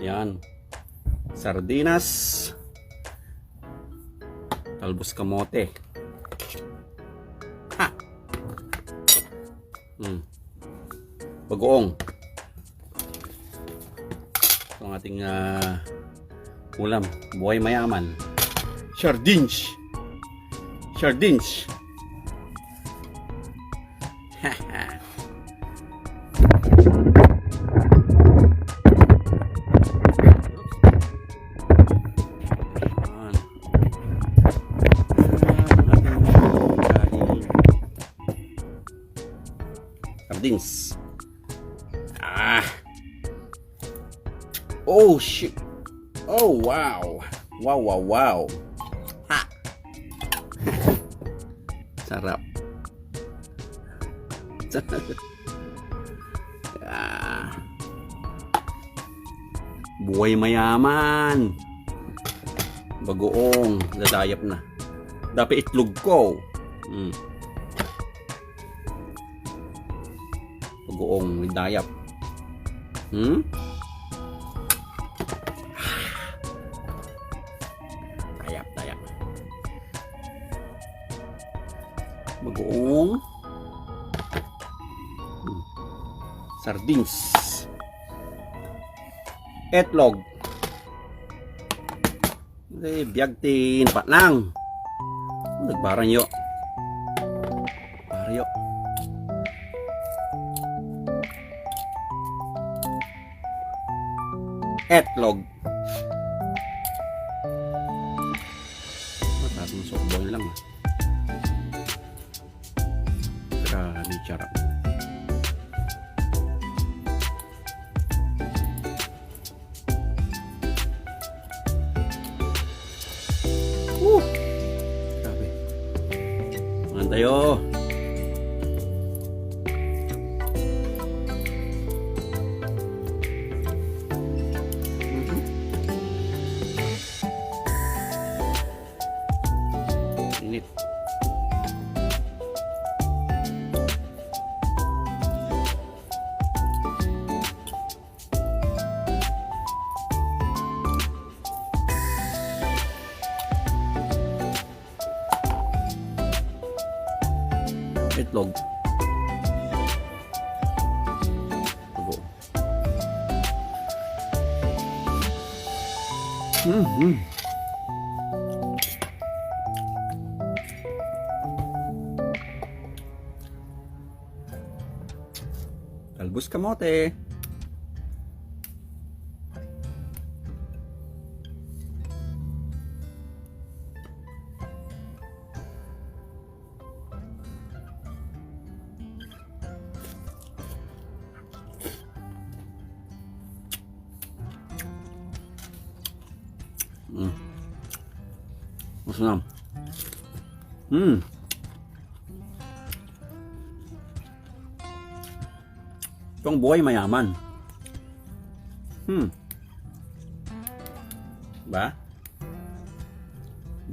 Ayan. Sardinas. Talbos kamote. Ha! Bagoong. Ito ang ating ulam. Buhay mayaman. Sardines. Sardines. Sardines. Oh shit. Oh wow. Wow wow wow. Ha. Sarap. Buhay mayaman. Bagoong. Dadayap na. Dapat itlog ko. Bagoong. Dayap. Dayap. Bagoong. Sardines. Etlog. Biyag tin patnang. Nagbarang yo. Baryo. Etlog. Mataas ng sokboy lang. Grabe charap. Grabe. Mangan tayo. Init. Itlog. Bago. Talbos kamote. Masam. Itong buhay mayaman. Ba?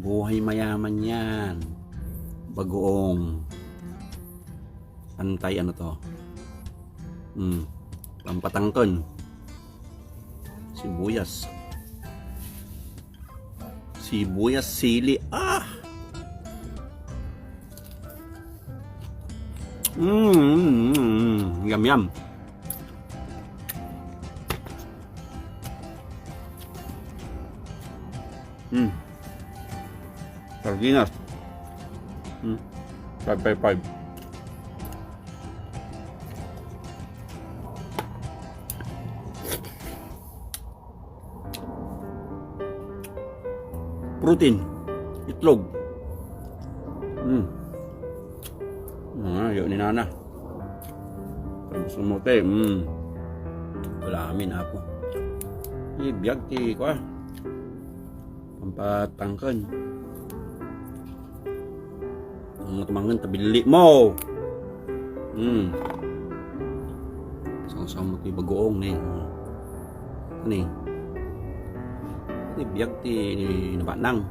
Buhay mayaman yan. Bagoong. Antay ano to? Pampatangton. Sibuyas. Sibuyas, sili. Yum yum. Sardinas. 5x5. Protein. Itlog. Yun ni Nana. Tapos sumote. Wala amin ako. Biyag ti ko pampatangkan. Ang tumangan tabili mo. Sama-sama ti bagoong ni. Ani. Ini biyag ti nabanang.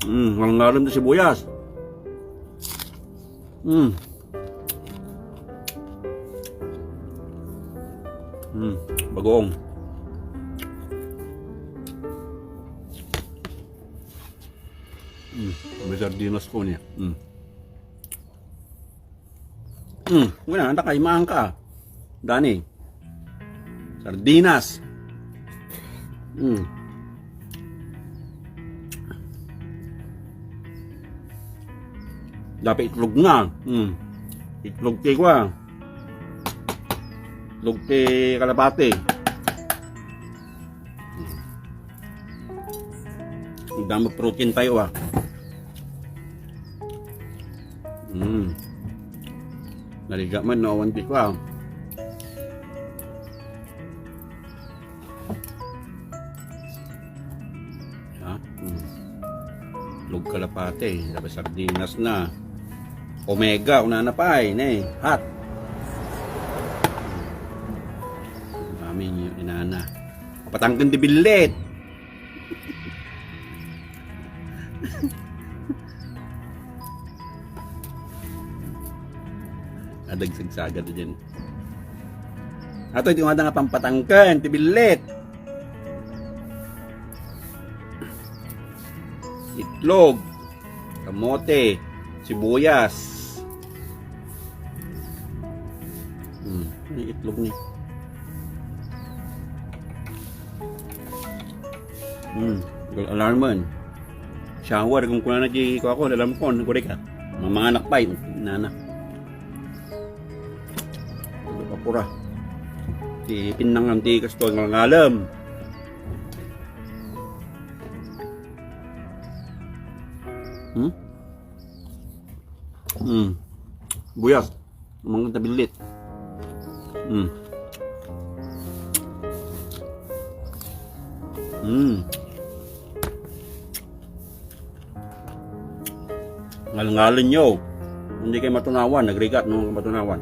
Walang ngalim na sibuyas. Mm. Bagong. May sardinas ko niya. Wala, nakaimahan ka. Dani. Sardinas. Dapat itlog nga. Itlog kay kwa. Itlog kay kalapate. Ang dami protein tayo ah. Naliga man no, one pick wow. Itlog kalapate. Dapat sardinas na. Omega, una na pa eh, hot. Mamin yung inana. Patanggan di bilit. Adagsagsaga na dyan. Ato ito nga pampatangkan, tibilit. Itlog, kamote, sibuyas. Ano itlog ni? Alarman. Shower kung kuna na di ko ako, alam ko, nagkuri ka. Mga anak pa, nana. Pura. Di pinang ang di kasto ng alam. Buyas. Mga tabilit. Ngal-ngalin nyo. Hindi kayo matunawan. Nagrigat nung matunawan.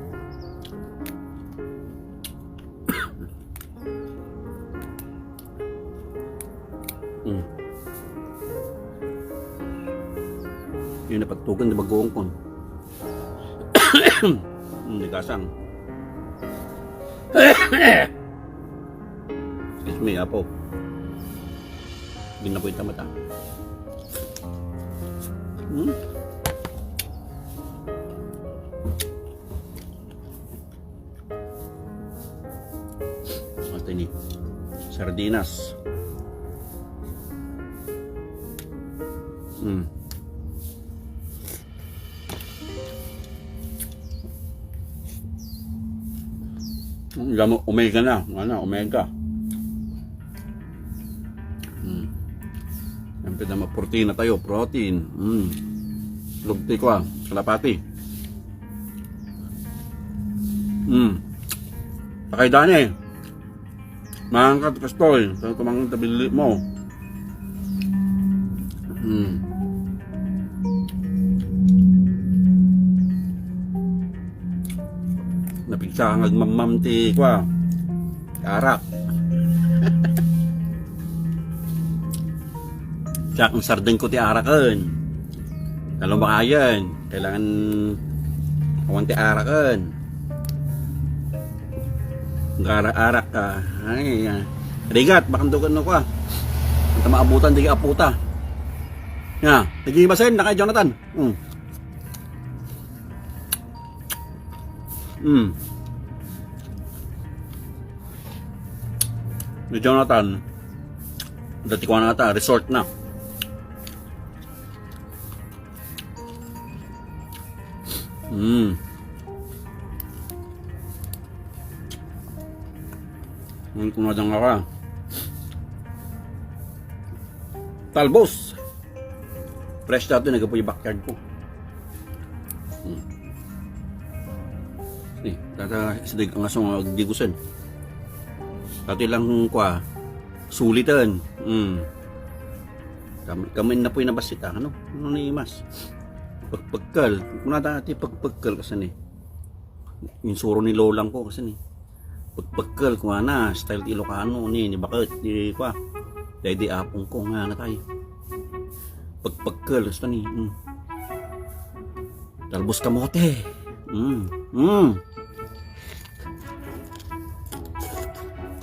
Yung napagtugan na bagong kon. Hindi kasang. Excuse me, apo. Hindi na po yung tamata. Ito ini. Sardinas. Omega na. Ano, omega. Siyempre na protein na tayo. Protein. Lugti ko ah. Kalapati. Pakay dani. Mangkat kastoy. Sa tumang tabili mo. Napigsa ang agmamam ti kwa. Arak. Siya kung sardin ko ti arakan. Talong bakayan. Kailangan awan ti arakan. Arak ka. Ay, rigat. Bakandugan no kwa. Ito maabutan di aputa. Ya, tagi basen na kay Jonathan. Ni Jonathan. Dati ko na ata resort na. Ngayon kung nadang ka. Talbos. Fresh dati nagapoy yung backyard ko. Tata isdig ang asong agdigusan. Dati lang kwa sulitan. Kami na po yung nabasita. Ano ni Mas? Pagpagkal. Kung dati pagpagkal kasi ni. Yung suro ni lolang ko kasi ni. Pagpagkal kung ana style Ilocano ni bakit di kwa. Dahil di apong ko nga na tayo. Pagpagkal kasi ni. Talbos kamote. Mm. Mm.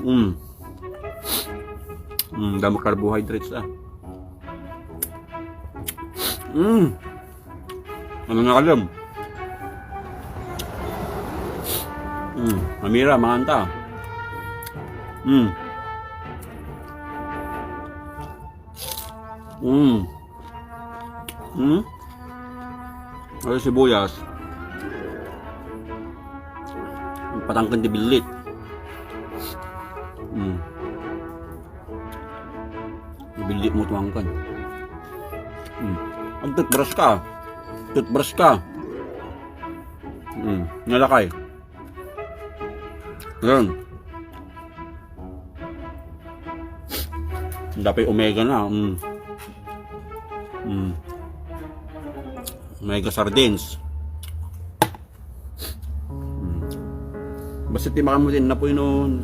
Mm. Mm, dami carbohydrates ah. Mm. Ano nga kalam? Mm. Mamira, manganta. Mm. Mm. Mm. Ay, sibuyas. Patangkan di bilit. Mm. Bilit mo tuangkan. Mm. Ang toothbrush ka. Toothbrush ka. Mm. Nalakay. Yan. Dapat omega na. Mm. Mm. Omega sardines. Mm. Basta timakan mo din na po yun.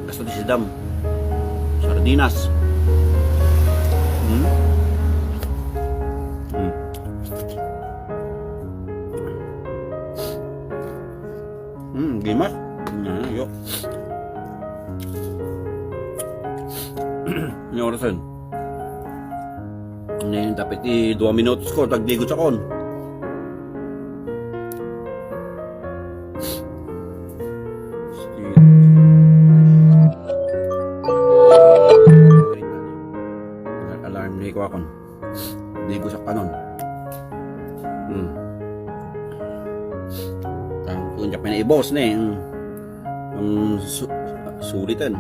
Basta di sidam. Sardinas. Mm. Mm. Mm. Gimas. Yo. Ini orasan. Ini dapat 2 minutos ko tagdigo sa kon. Alarm ni ko akon. Digo sa kanon. Kung japan na i-boss na eh. Ang sulitan.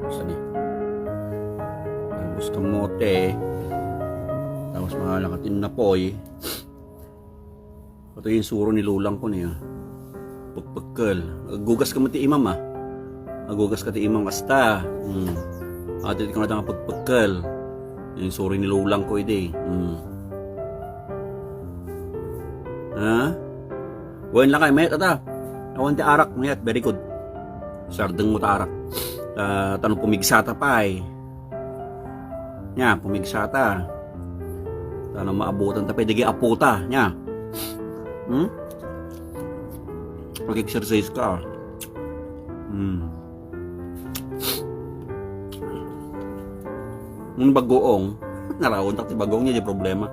Saan eh? Tapos kamote. Tapos mahalakatin na poy. Ito yung suro ni lulang ko niya. Pagpagkal. Gugas ka mo ti imam ah. Gugas ka ti imam kasta. Atin ka na tanga pagpagkal. Yung suro ni lulang ko ide. Ha? Buwan lang kayo, mayat ata. Awan ti arak, mayat, very good. Sardeng mo ta arak. Tanong pumigsata pa eh. Nya, pumigsata. Tanong maabutan ta pa, digi aputa. Nya. Pag-exercise ka. Nung bagoong, narawon tak ti bagoong niya di problema.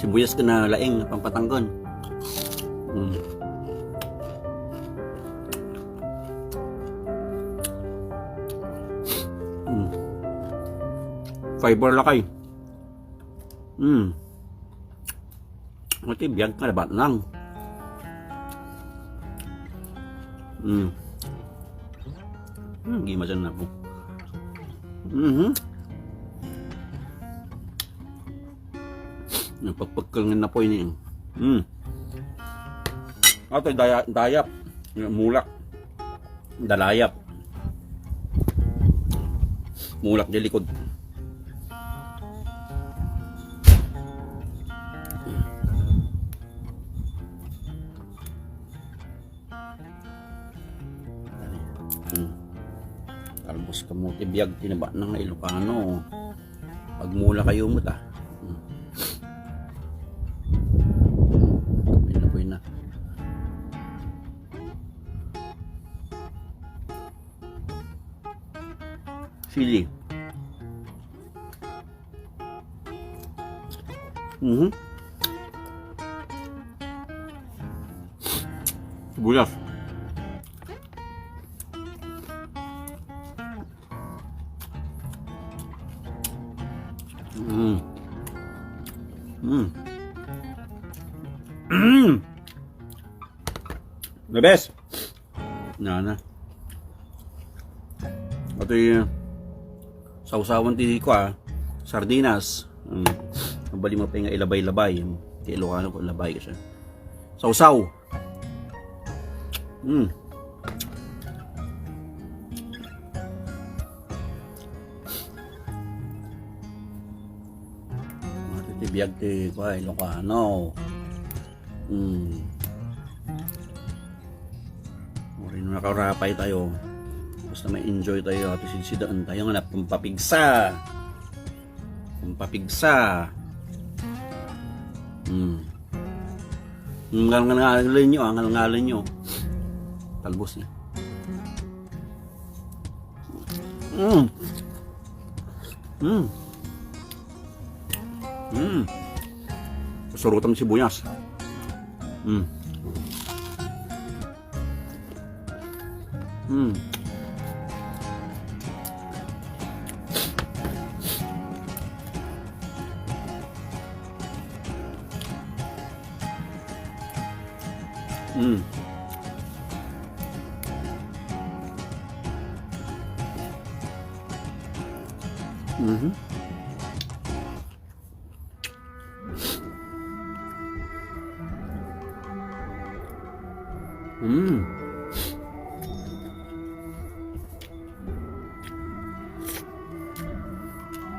Sibuyas ka na laing pampatanggon. Fiber lakay. Mati biyag ka labat nang. Gimasan na po. Pagpagkal na po ini. Ato dayap, mulak. Dalayap. Mulak di likod. Talbos kamote biyag tinaba ng Ilocano. Pagmula kayo mo ta. Na. Sili. Sibuyas. The best. Na. Ito yung sausawan ti ko sardinas. Bali mo pa yung ilabay-labay. Ti Ilocano ko labay siya. Sausaw. Biyag ti ko Ilocano. Rin nakarapay tayo. Basta may enjoy tayo at sidsidaan tayo nga na pampapigsa. Pampapigsa. Ngalngalin nyo, ngalngalin nyo. Talbos niya. Surutan sibuyas.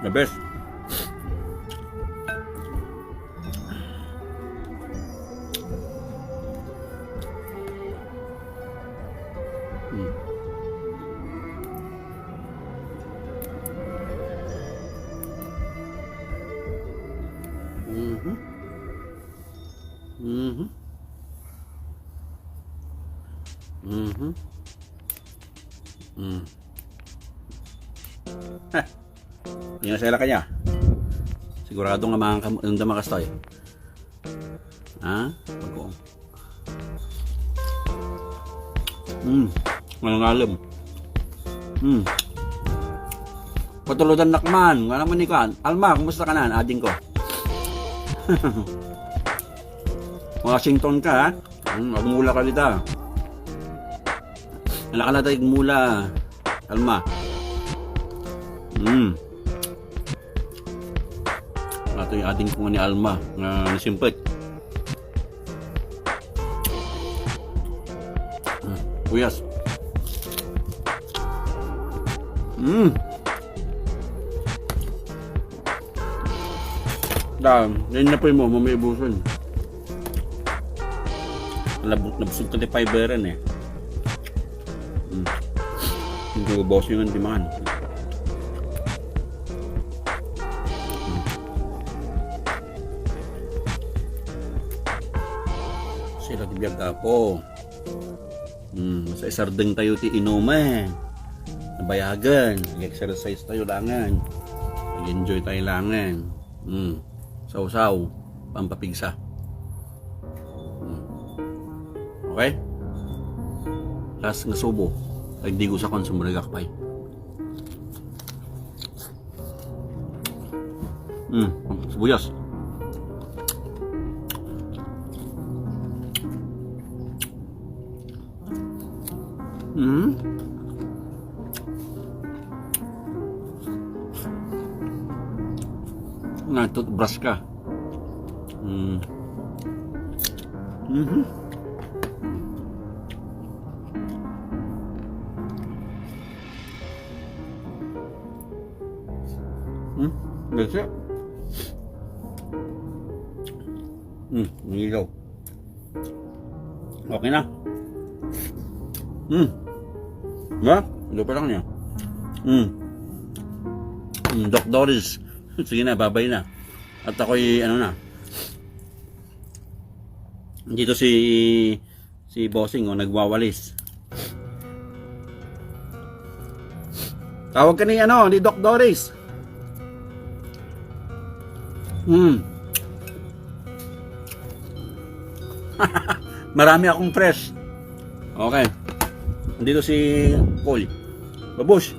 The best. Yung sila kanya. Sigurado nga mga makastoy. Ha? Pagko. Ngalam. Patuludan nakman. Nga naman ikaw. Alma, kumusta ka na? Ading ko. Washington ka, ha? Magmula ka dito. Wala ka na tayo mula. Alma. Ito yung ating kung ni Alma na nasimpet. Uyas. Yan na po mo, mamibuson. Nabusog ka di fiberan eh. Hindi ko boss yung antimahan. Sila tibiyag po. Sa isardeng tayo ti inuman. Nabayagan. Nag-exercise tayo langan. Nag-enjoy tayo langan. Saw-saw. Pampapigsa. Okay? Last nga subo. Hindi ko sa konsumo nagakpay. Sibuyas. Toothbrush ka. That's it. Nangigaw. Okay na. Diba? Ito pa lang niya. Doc Doris. Sige na, babay na. At ako'y ano na. Dito si Bossing nagwawalis. Tawag ka ni ni Doc Doris. Marami akong fresh. Okay. Dito si Paul. Babush.